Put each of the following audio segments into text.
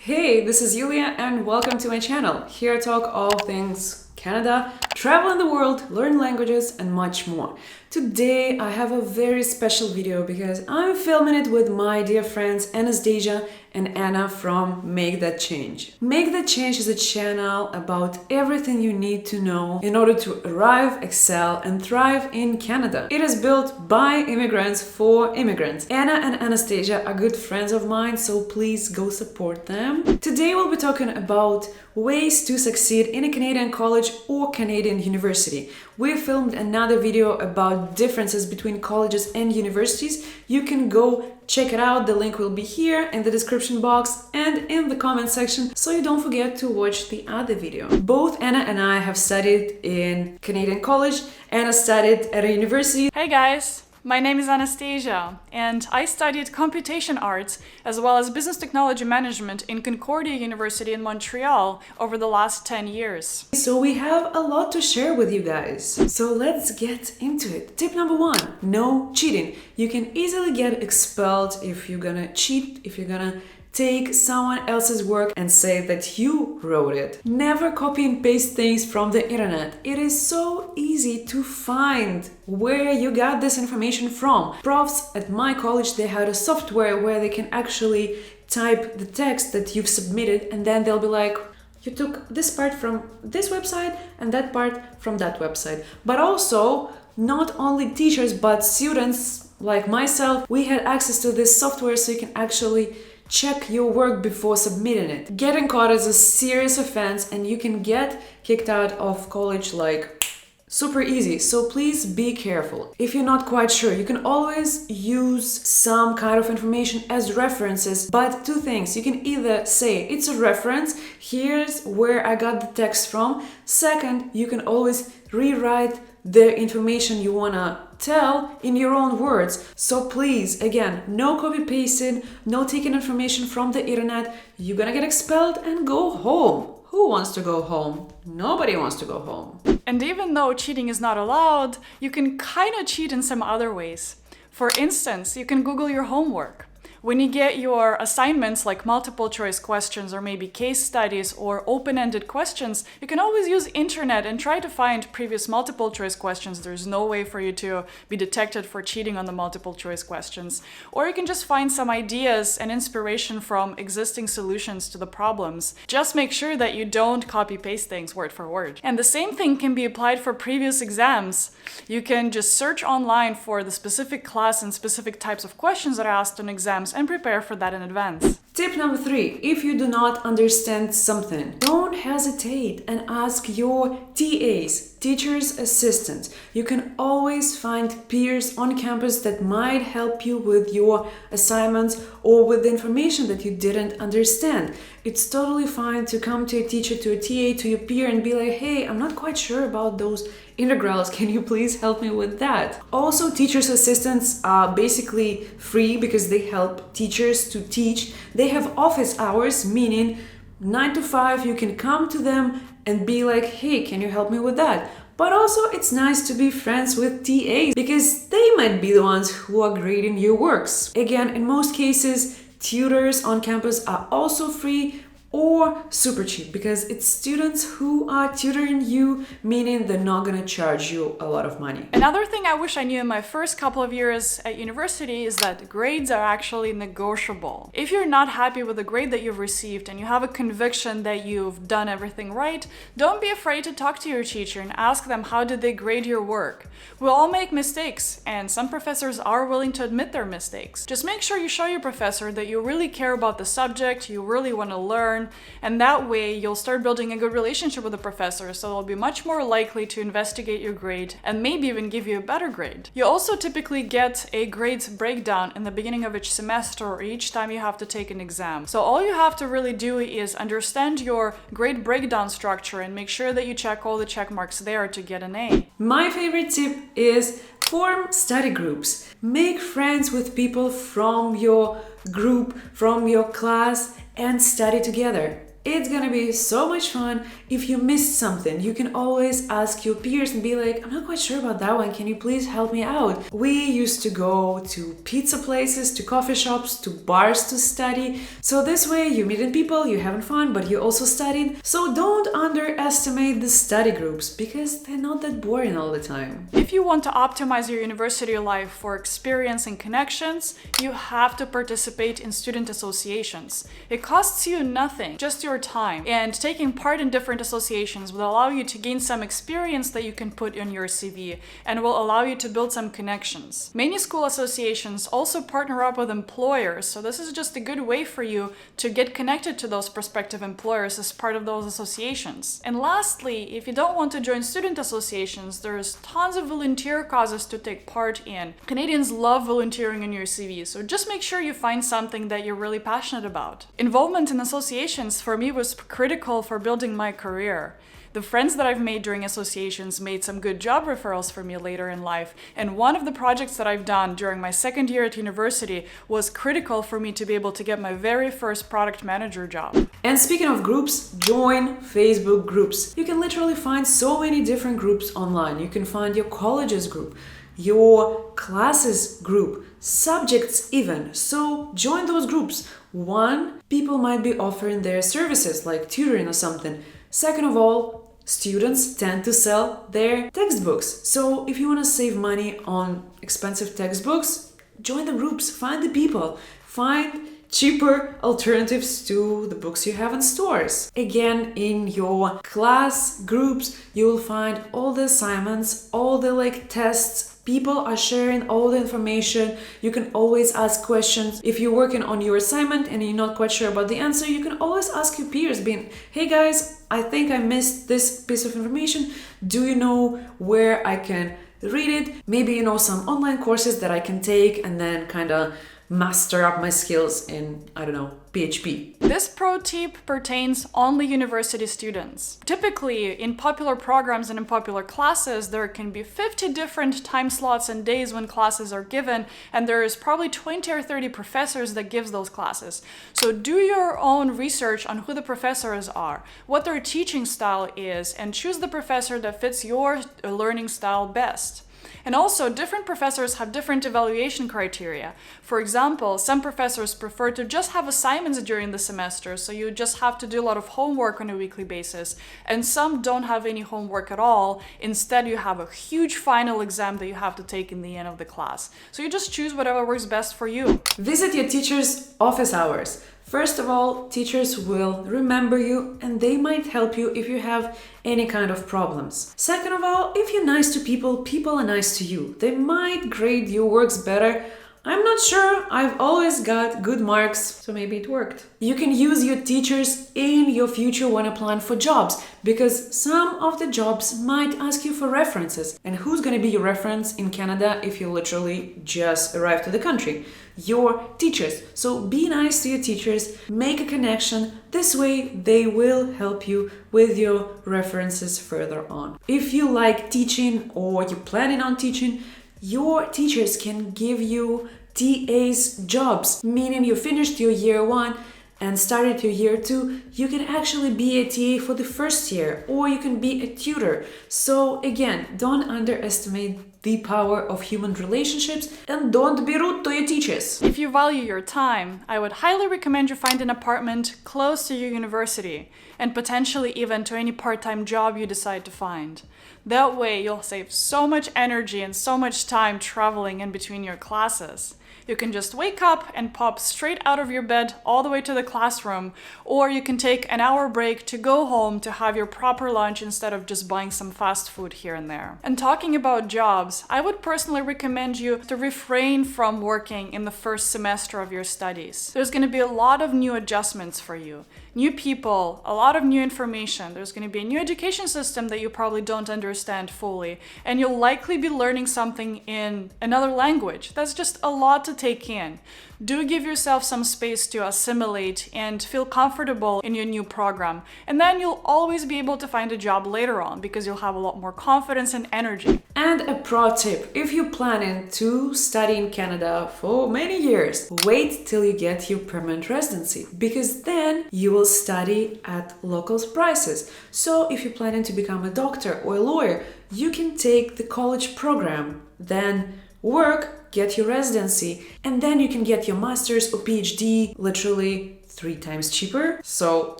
Hey, this is Yulia and welcome to my channel. Here I talk all things Canada, travel in the world, learn languages and much more. Today I have a very special video because I'm filming it with my dear friends Anastasia and Anna from Make That Change. Make That Change is a channel about everything you need to know in order to arrive, excel and thrive in Canada. It is built by immigrants for immigrants. Anna and Anastasia are good friends of mine, so please go support them. Today we'll be talking about ways to succeed in a Canadian college or Canadian university. We filmed another video about differences between colleges and universities. You can go check it out. The link will be here in the description box and in the comment section, so you don't forget to watch the other video. Both Anna and I have studied in Canadian college. Anna studied at a university. Hey guys! My name is Anastasia and I studied computation arts as well as business technology management in Concordia University in Montreal over the last 10 years. So we have a lot to share with you guys. So let's get into it. Tip number 1, no cheating. You can easily get expelled if you're gonna cheat, if you're gonna take someone else's work and say that you wrote it. Never copy and paste things from the internet. It is so easy to find where you got this information from. Profs at my college, they had a software where they can actually type the text that you've submitted and then they'll be like, you took this part from this website and that part from that website. But also, not only teachers but students like myself, we had access to this software so you can actually check your work before submitting it. Getting caught is a serious offense and you can get kicked out of college like super easy, so please be careful. If you're not quite sure, you can always use some kind of information as references, but two things. You can either say it's a reference, here's where I got the text from. Second, you can always rewrite the information you wanna tell in your own words. So please, again, no copy pasting, no taking information from the internet. You're gonna get expelled and go home. Who wants to go home? Nobody wants to go home. And even though cheating is not allowed, you can kind of cheat in some other ways. For instance, you can Google your homework. When you get your assignments like multiple choice questions or maybe case studies or open-ended questions, you can always use internet and try to find previous multiple choice questions. There's no way for you to be detected for cheating on the multiple choice questions. Or you can just find some ideas and inspiration from existing solutions to the problems. Just make sure that you don't copy-paste things word for word. And the same thing can be applied for previous exams. You can just search online for the specific class and specific types of questions that are asked on exams and prepare for that in advance. Tip number 3, if you do not understand something, don't hesitate and ask your TAs, teacher's assistants. You can always find peers on campus that might help you with your assignments or with the information that you didn't understand. It's totally fine to come to a teacher, to a TA, to your peer and be like, hey, I'm not quite sure about those integrals. Can you please help me with that? Also, teacher's assistants are basically free because they help teachers to teach. They have office hours, meaning 9 to 5, you can come to them and be like, hey, can you help me with that? But also it's nice to be friends with TAs because they might be the ones who are grading your works. Again, in most cases, tutors on campus are also free or super cheap because it's students who are tutoring you, meaning they're not gonna charge you a lot of money. Another thing I wish I knew in my first couple of years at university is that grades are actually negotiable. If you're not happy with the grade that you've received and you have a conviction that you've done everything right, don't be afraid to talk to your teacher and ask them how did they grade your work. We all make mistakes and some professors are willing to admit their mistakes. Just make sure you show your professor that you really care about the subject, you really want to learn, and that way you'll start building a good relationship with the professor, so they'll be much more likely to investigate your grade and maybe even give you a better grade. You also typically get a grades breakdown in the beginning of each semester or each time you have to take an exam. So all you have to really do is understand your grade breakdown structure and make sure that you check all the check marks there to get an A. My favorite tip is form study groups. Make friends with people from your group, from your class, and study together. It's gonna be so much fun. If you missed something, you can always ask your peers and be like, I'm not quite sure about that one, can you please help me out? We used to go to pizza places, to coffee shops, to bars to study. So this way you're meeting people, you're having fun, but you're also studying. So don't underestimate the study groups because they're not that boring all the time. If you want to optimize your university life for experience and connections, you have to participate in student associations. It costs you nothing, just your time. And taking part in different associations will allow you to gain some experience that you can put on your CV and will allow you to build some connections. Many school associations also partner up with employers, so this is just a good way for you to get connected to those prospective employers as part of those associations. And lastly, if you don't want to join student associations, there's tons of volunteer causes to take part in. Canadians love volunteering on your CV, so just make sure you find something that you're really passionate about. Involvement in associations for me was critical for building my career. The friends that I've made during associations made some good job referrals for me later in life, and one of the projects that I've done during my second year at university was critical for me to be able to get my very first product manager job. And speaking of groups, join Facebook groups. You can literally find so many different groups online. You can find your college's group, your classes group, subjects even. So join those groups. One, people might be offering their services like tutoring or something. Second of all, students tend to sell their textbooks. So if you want to save money on expensive textbooks, join the groups, find the people, find cheaper alternatives to the books you have in stores. Again, in your class groups, you will find all the assignments, all the tests. People are sharing all the information. You can always ask questions. If you're working on your assignment and you're not quite sure about the answer, you can always ask your peers, being, hey guys, I think I missed this piece of information. Do you know where I can read it? Maybe you know some online courses that I can take and then kind of master up my skills in, I don't know, PHP. This pro tip pertains only university students. Typically, in popular programs and in popular classes, there can be 50 different time slots and days when classes are given, and there is probably 20 or 30 professors that gives those classes. So do your own research on who the professors are, what their teaching style is, and choose the professor that fits your learning style best. And also, different professors have different evaluation criteria. For example, some professors prefer to just have assignments during the semester, so you just have to do a lot of homework on a weekly basis. And some don't have any homework at all. Instead, you have a huge final exam that you have to take in the end of the class. So you just choose whatever works best for you. Visit your teacher's office hours. First of all, teachers will remember you and they might help you if you have any kind of problems. Second of all, if you're nice to people, people are nice to you. They might grade your works better. I'm not sure. I've always got good marks, so maybe it worked. You can use your teachers in your future when applying for jobs, because some of the jobs might ask you for references. And who's going to be your reference in Canada if you literally just arrived to the country? Your teachers. So be nice to your teachers, make a connection. This way they will help you with your references further on. If you like teaching or you're planning on teaching, your teachers can give you TA's jobs, meaning you finished your year 1 and started your year 2, you can actually be a TA for the first year, or you can be a tutor. So again, don't underestimate the power of human relationships and don't be rude to your teachers. If you value your time, I would highly recommend you find an apartment close to your university and potentially even to any part-time job you decide to find. That way, you'll save so much energy and so much time traveling in between your classes. You can just wake up and pop straight out of your bed all the way to the classroom, or you can take an hour break to go home to have your proper lunch instead of just buying some fast food here and there. And talking about jobs, I would personally recommend you to refrain from working in the first semester of your studies. There's going to be a lot of new adjustments for you. New people, a lot of new information. There's going to be a new education system that you probably don't understand fully, and you'll likely be learning something in another language. That's just a lot to to take in. Do give yourself some space to assimilate and feel comfortable in your new program. And then you'll always be able to find a job later on because you'll have a lot more confidence and energy. And a pro tip, if you're planning to study in Canada for many years, wait till you get your permanent residency, because then you will study at local prices. So if you're planning to become a doctor or a lawyer, you can take the college program, then work, get your residency, and then you can get your master's or PhD literally 3 times cheaper. So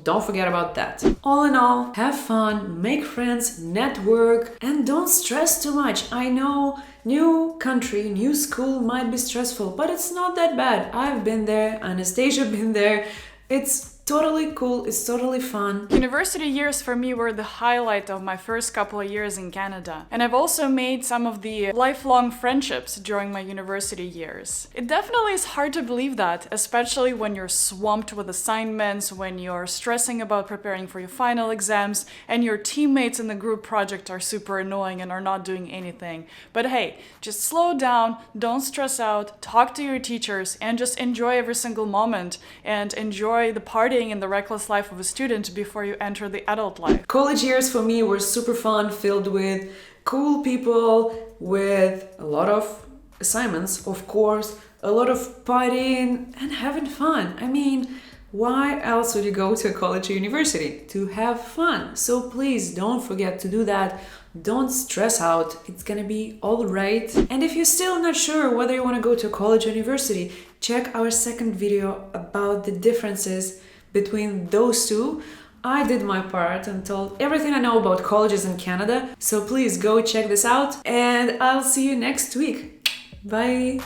don't forget about that. All in all, have fun, make friends, network, and don't stress too much. I know new country, new school might be stressful, but it's not that bad. I've been there, Anastasia been there. It's totally cool, it's totally fun. University years for me were the highlight of my first couple of years in Canada. And I've also made some of the lifelong friendships during my university years. It definitely is hard to believe that, especially when you're swamped with assignments, when you're stressing about preparing for your final exams, and your teammates in the group project are super annoying and are not doing anything. But hey, just slow down, don't stress out, talk to your teachers, and just enjoy every single moment and enjoy the party in the reckless life of a student before you enter the adult life. College years for me were super fun, filled with cool people, with a lot of assignments, of course, a lot of partying and having fun. I mean, why else would you go to a college or university? To have fun. So please don't forget to do that. Don't stress out. It's gonna be all right. And if you're still not sure whether you want to go to college or university, check our second video about the differences between those two. I did my part and told everything I know about colleges in Canada. So please go check this out, and I'll see you next week. Bye!